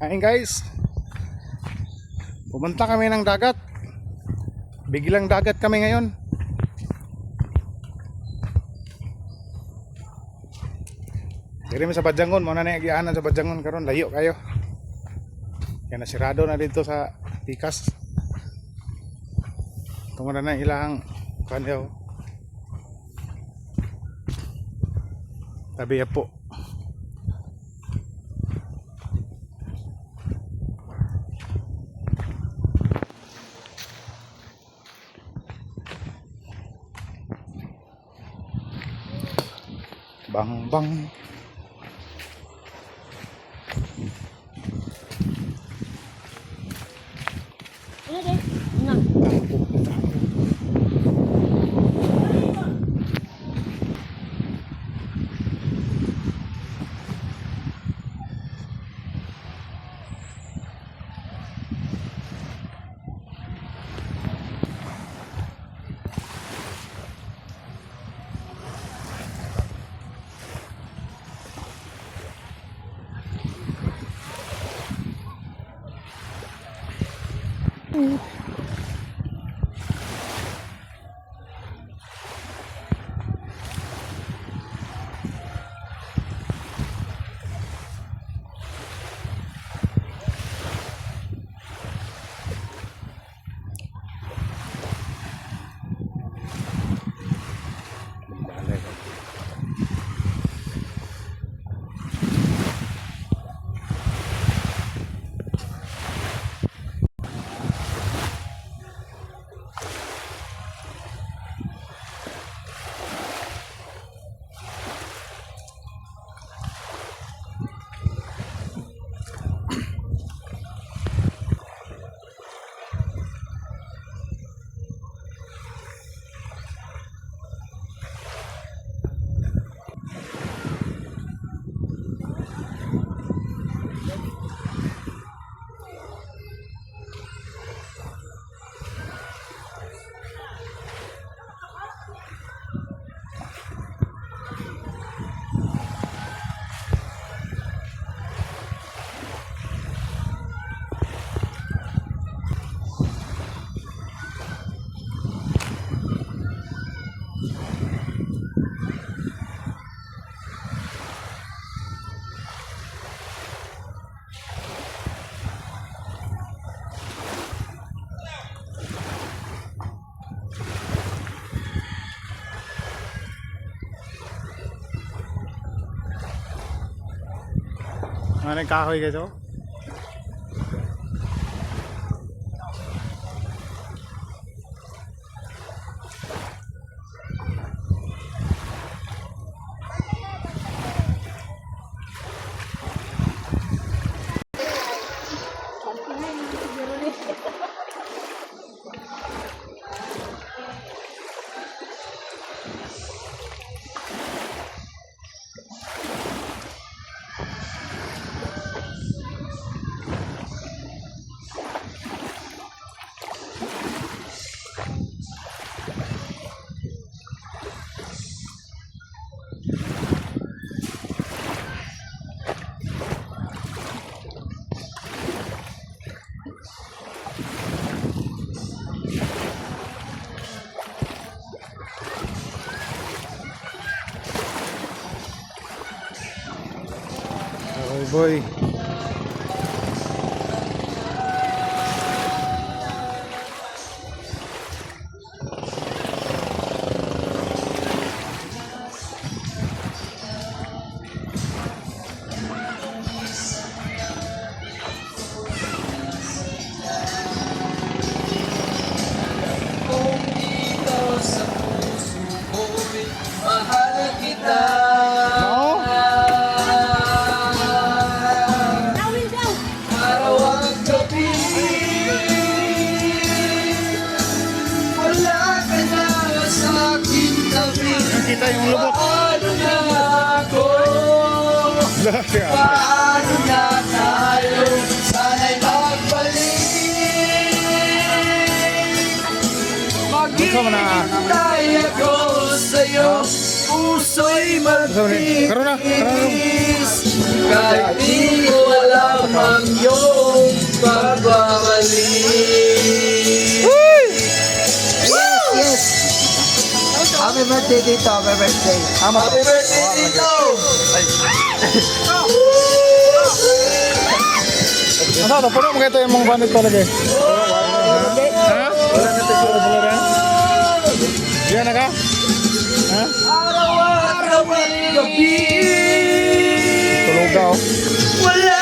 Ayun guys, pumunta kami ng dagat. Biglang dagat kami ngayon. Diri mi sa Badjangon, muna na agianan sa Badjangon karon, layo kayo. Kaya nasirado na dito sa Pikas. Tungod na ilang kanyo. Tabi po. Bang bang. Ano deh? Nga. Ano kahoy guys oh? Boy. Kita yung lubok. Paano na ako? Laki ah. Paano na tayo? Sana'y magbalik. Maghihintay ako sa'yo. Puso'y Karoon na. magtiis. Kahit di ko alam ang iyong Happy birthday, Tito. Happy birthday. Happy birthday, Tito. Ano to? Puno mo kayo ito yung mga banit talaga. Ha? Wala na ito yung wala na? Diyan na ka? Ha? Araw-araw at gabi. Tulog ka oh. Wala